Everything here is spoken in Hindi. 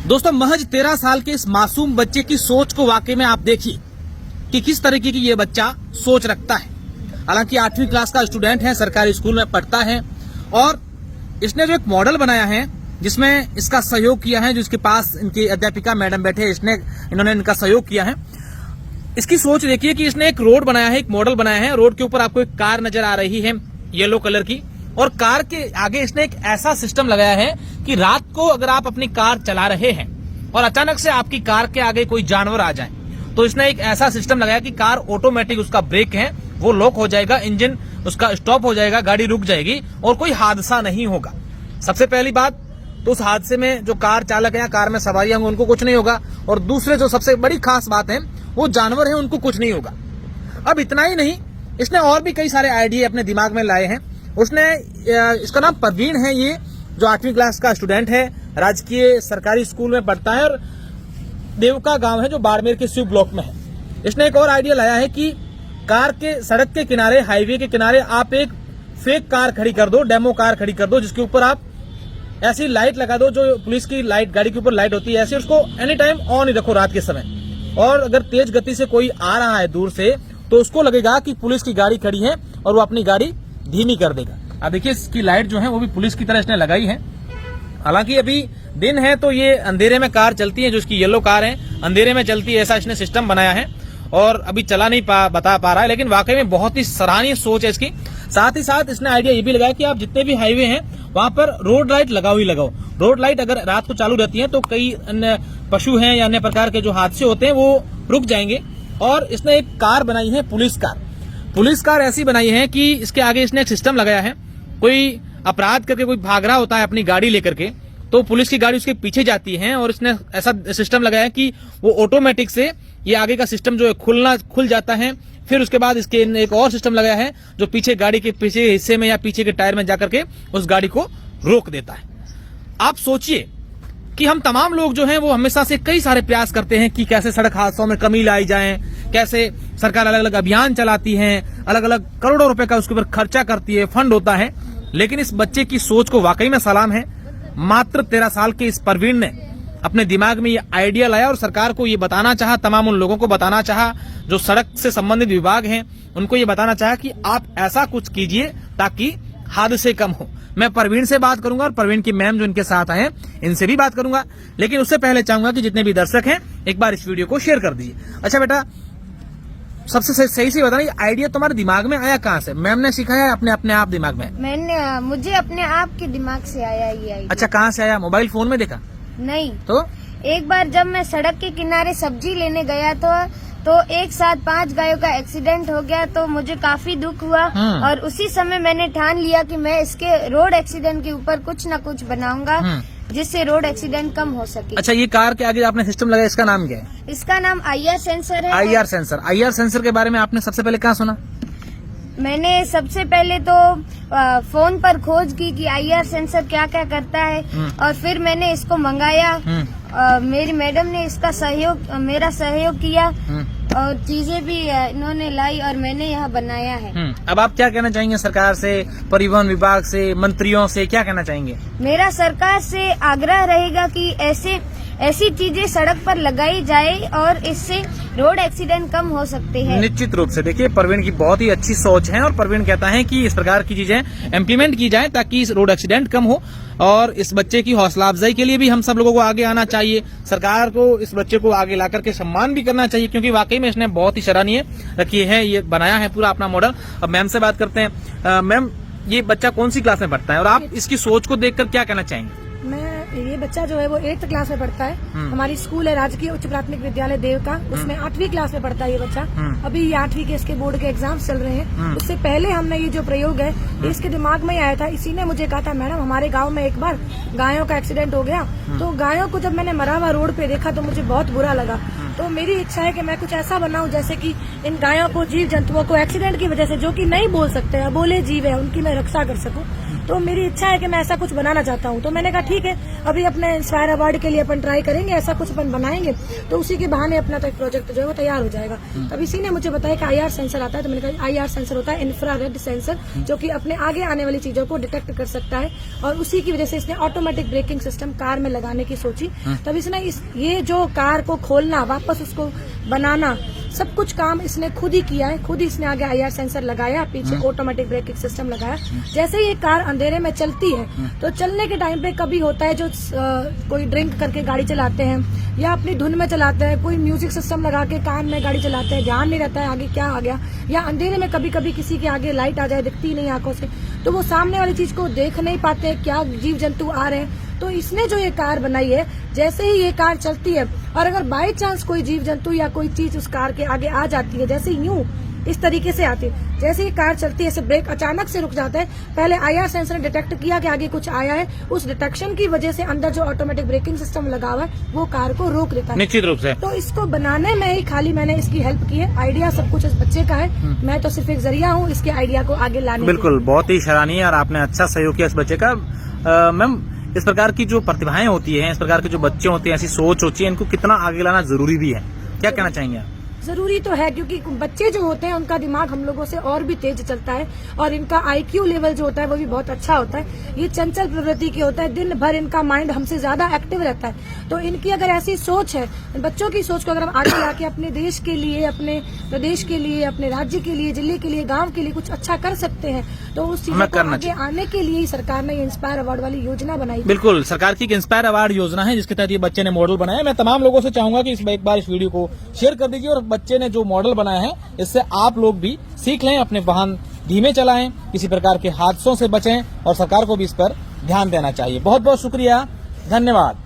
दोस्तों महज 13 साल के इस मासूम बच्चे की सोच को वाकई में आप देखिए कि किस तरीके की ये बच्चा सोच रखता है। हालांकि 8वीं क्लास का स्टूडेंट है, सरकारी स्कूल में पढ़ता है और इसने जो एक मॉडल बनाया है जिसमें इसका सहयोग किया है, जो इसके पास इनकी अध्यापिका मैडम बैठे इन्होंने इनका सहयोग किया है। इसकी सोच देखिए कि इसने एक रोड बनाया है, एक मॉडल बनाया है। रोड के ऊपर आपको एक कार नजर आ रही है येलो कलर की, और कार के आगे इसने एक ऐसा सिस्टम लगाया है कि रात को अगर आप अपनी कार चला रहे हैं और अचानक से आपकी कार के आगे कोई जानवर आ जाए तो इसने एक ऐसा सिस्टम लगाया कि कार ऑटोमेटिक, उसका ब्रेक है वो लॉक हो जाएगा, इंजन उसका स्टॉप हो जाएगा, गाड़ी रुक जाएगी और कोई हादसा नहीं होगा। सबसे पहली बात तो उस हादसे में जो कार चालक है या कार में सवारी होंगे उनको कुछ नहीं होगा, और दूसरे जो सबसे बड़ी खास बात है वो जानवर है उनको कुछ नहीं होगा। अब इतना ही नहीं, इसने और भी कई सारे आइडिया अपने दिमाग में लाए हैं। उसने इसका नाम प्रवीण है, ये जो 8वीं क्लास का स्टूडेंट है, राजकीय सरकारी स्कूल में पढ़ता है और देवका गांव है जो बाड़मेर के शिव ब्लॉक में है। इसने एक और आइडिया लाया है कि कार के सड़क के किनारे, हाईवे के किनारे आप एक फेक कार खड़ी कर दो, डेमो कार खड़ी कर दो, जिसके ऊपर आप ऐसी लाइट लगा दो जो पुलिस की लाइट, गाड़ी के ऊपर लाइट होती है ऐसी, उसको एनी टाइम ऑन ही रखो रात के समय। और अगर तेज गति से कोई आ रहा है दूर से तो उसको लगेगा कि पुलिस की गाड़ी खड़ी है और वो अपनी गाड़ी धीमी कर देगा। अब देखिए इसकी लाइट जो है वो भी पुलिस की तरह इसने लगाई है। हालांकि अभी दिन है तो ये अंधेरे में कार चलती है, जो इसकी येलो कार है अंधेरे में चलती है, ऐसा इसने सिस्टम बनाया है और अभी चला नहीं बता पा रहा है, लेकिन वाकई में बहुत ही सराहनीय सोच है इसकी। साथ ही साथ इसने आइडिया ये भी लगाया कि आप जितने भी हाईवे हैं वहां पर रोड लाइट लगाओ ही लगाओ। रोड लाइट अगर रात को चालू रहती है तो कई अन्य पशु हैं या अन्य प्रकार के जो हादसे होते हैं वो रुक जाएंगे। और इसने एक कार बनाई है, पुलिस कार ऐसी बनाई है कि इसके आगे इसने एक सिस्टम लगाया है, कोई अपराध करके कोई भाग रहा होता है अपनी गाड़ी लेकर के तो पुलिस की गाड़ी उसके पीछे जाती है और इसने ऐसा सिस्टम लगाया है कि वो ऑटोमेटिक से ये आगे का सिस्टम जो है खुल जाता है। फिर उसके बाद इसके एक और सिस्टम लगाया है जो पीछे गाड़ी के पीछे हिस्से में या पीछे के टायर में जाकर के उस गाड़ी को रोक देता है। आप सोचिए कि हम तमाम लोग जो हैं वो हमेशा से कई सारे प्रयास करते हैं कि कैसे सड़क हादसों में कमी लाई जाए, कैसे सरकार अलग अलग अभियान चलाती है, अलग अलग करोड़ों रुपए का उसके ऊपर खर्चा करती है, फंड होता है। लेकिन इस बच्चे की सोच को वाकई में सलाम है। मात्र 13 साल के इस प्रवीण ने अपने दिमाग में ये आइडिया लाया और सरकार को ये बताना चाहा, तमाम उन लोगों को बताना चाहा जो सड़क से संबंधित विभाग हैं उनको ये बताना चाहा कि आप ऐसा कुछ कीजिए ताकि हादसे कम हो। मैं प्रवीण से बात करूंगा और प्रवीण की मैम जो इनके साथ आए इनसे भी बात करूंगा, लेकिन उससे पहले चाहूंगा कि जितने भी दर्शक हैं एक बार इस वीडियो को शेयर कर दीजिए। अच्छा बेटा, सबसे सही से बताना, ये आइडिया तुम्हारे दिमाग में आया कहाँ से? मैम ने सिखाया अपने आप दिमाग में? मुझे अपने आप के दिमाग से आया ये आइडिया। अच्छा, कहाँ से आया? मोबाइल फोन में देखा? नहीं तो एक बार जब मैं सड़क के किनारे सब्जी लेने गया तो एक साथ 5 गायों का एक्सीडेंट हो गया तो मुझे काफी दुख हुआ और उसी समय मैंने ठान लिया कि मैं इसके रोड एक्सीडेंट के ऊपर कुछ न कुछ बनाऊंगा जिससे रोड एक्सीडेंट कम हो सके। अच्छा, ये कार के आगे आपने सिस्टम लगाया, इसका नाम क्या है? इसका नाम IR सेंसर है। IR सेंसर के बारे में आपने सबसे पहले कहाँ सुना? मैंने सबसे पहले तो फोन पर खोज की कि IR सेंसर क्या क्या करता है और फिर मैंने इसको मंगाया। मेरी मैडम ने मेरा सहयोग किया और चीजें भी इन्होंने लाई और मैंने यहाँ बनाया है। अब आप क्या कहना चाहेंगे सरकार से, परिवहन विभाग से, मंत्रियों से, क्या कहना चाहेंगे? मेरा सरकार से आग्रह रहेगा कि ऐसी चीजें सड़क पर लगाई जाए और इससे रोड एक्सीडेंट कम हो सकते हैं। निश्चित रूप से देखिए प्रवीण की बहुत ही अच्छी सोच है और प्रवीण कहता है कि इस प्रकार की चीजें इम्प्लीमेंट की जाए ताकि इस रोड एक्सीडेंट कम हो। और इस बच्चे की हौसला अफजाई के लिए भी हम सब लोगों को आगे आना चाहिए, सरकार को इस बच्चे को आगे ला करके सम्मान भी करना चाहिए, क्योंकि वाकई में इसने बहुत ही सराहनीय रखी है, ये बनाया है पूरा अपना मॉडल। अब मैम से बात करते हैं। मैम, ये बच्चा कौन सी क्लास में पढ़ता है और आप इसकी सोच को देखकर क्या कहना चाहेंगे? ये बच्चा जो है वो 8th क्लास में पढ़ता है। हमारी स्कूल है राजकीय उच्च प्राथमिक विद्यालय देवका, उसमें 8वीं क्लास में पढ़ता है ये बच्चा। अभी 8वीं के इसके बोर्ड के एग्जाम्स चल रहे हैं। उससे पहले हमने ये जो प्रयोग है इसके दिमाग में आया था, इसी ने मुझे कहा था मैडम हमारे गांव में एक बार गायों का एक्सीडेंट हो गया, तो गायों को जब मैंने मरा हुआ रोड पे देखा तो मुझे बहुत बुरा लगा। तो मेरी इच्छा है कि मैं कुछ ऐसा बनाऊं जैसे कि इन गायों को, जीव जंतुओं को एक्सीडेंट की वजह से जो कि नहीं बोल सकते हैं, बोले जीव है, उनकी मैं रक्षा कर सकूं। तो मेरी इच्छा है कि मैं ऐसा कुछ बनाना चाहता हूँ। तो मैंने कहा ठीक है, अभी अपने इंस्पायर अवार्ड के लिए अपन ट्राई करेंगे, ऐसा कुछ अपन बनाएंगे तो उसी के बहाने अपना तो एक प्रोजेक्ट जो है वो तैयार हो जाएगा। तब इसी ने मुझे बताया कि IR सेंसर आता है, तो मैंने कहा IR सेंसर होता है इंफ्रारेड सेंसर, जो कि अपने आगे आने वाली चीजों को डिटेक्ट कर सकता है, और उसी की वजह से इसने ऑटोमेटिक ब्रेकिंग सिस्टम कार में लगाने की सोची। तब इसने ये जो कार को खोलना, वापस उसको बनाना, सब कुछ काम इसने खुद ही किया है। खुद ही इसने आगे IR सेंसर लगाया, पीछे ऑटोमेटिक ब्रेकिंग सिस्टम लगाया। जैसे ही ये कार अंधेरे में चलती है तो चलने के टाइम पे कभी होता है जो कोई ड्रिंक करके गाड़ी चलाते हैं या अपनी धुन में चलाते हैं, कोई म्यूजिक सिस्टम लगा के कान में गाड़ी चलाते हैं, ध्यान नहीं रहता है आगे क्या आ गया, या अंधेरे में कभी कभी किसी के आगे लाइट आ जाए, दिखती नहीं आंखों से, तो वो सामने वाली चीज को देख नहीं पाते हैं क्या जीव जंतु आ रहे हैं। तो इसने जो ये कार बनाई है, जैसे ही ये कार चलती है और अगर बाय चांस कोई जीव जंतु या कोई चीज उस कार के आगे आ जाती है, जैसे यूं इस तरीके से आती है, जैसे ही कार चलती है ऐसे ब्रेक अचानक से रुक जाता है। पहले IR सेंसर ने डिटेक्ट किया कि आगे कुछ आया है, उस डिटेक्शन की वजह से अंदर जो ऑटोमेटिक ब्रेकिंग सिस्टम लगा हुआ है वो कार को रोक देता है निश्चित रूप से। तो इसको बनाने में ही खाली मैंने इसकी हेल्प की है, आइडिया सब कुछ इस बच्चे का है, मैं तो सिर्फ एक जरिया हूँ इसके आइडिया को आगे लाने। बिल्कुल, बहुत ही सराहनीय और आपने अच्छा सहयोग किया इस बच्चे का। मैम, इस प्रकार की जो प्रतिभाएं होती हैं, इस प्रकार के जो बच्चे होते हैं, ऐसी सोच होती है, इनको कितना आगे लाना जरूरी भी है, क्या कहना चाहेंगे आप? जरूरी तो है, क्योंकि बच्चे जो होते हैं उनका दिमाग हम लोगों से और भी तेज चलता है और इनका IQ लेवल जो होता है वो भी बहुत अच्छा होता है। ये चंचल प्रवृत्ति के होता है, दिन भर इनका माइंड हमसे ज्यादा एक्टिव रहता है। तो इनकी अगर ऐसी सोच है, बच्चों की सोच को अगर हम आगे लाके अपने देश के लिए, अपने प्रदेश के लिए, अपने राज्य के लिए, जिले के लिए, गाँव के लिए कुछ अच्छा कर सकते हैं, तो उस चीज को आगे आने के लिए ही सरकार ने इंस्पायर अवार्ड वाली योजना बनाई। बिल्कुल, सरकार की एक इंस्पायर अवार्ड योजना है जिसके तहत ये बच्चे ने मॉडल बनाया। मैं तमाम लोगों से चाहूंगा कि एक बार इस वीडियो को शेयर कर दीजिए और बच्चे ने जो मॉडल बनाया है इससे आप लोग भी सीख लें, अपने वाहन धीमे चलाएं, किसी प्रकार के हादसों से बचें और सरकार को भी इस पर ध्यान देना चाहिए। बहुत बहुत शुक्रिया, धन्यवाद।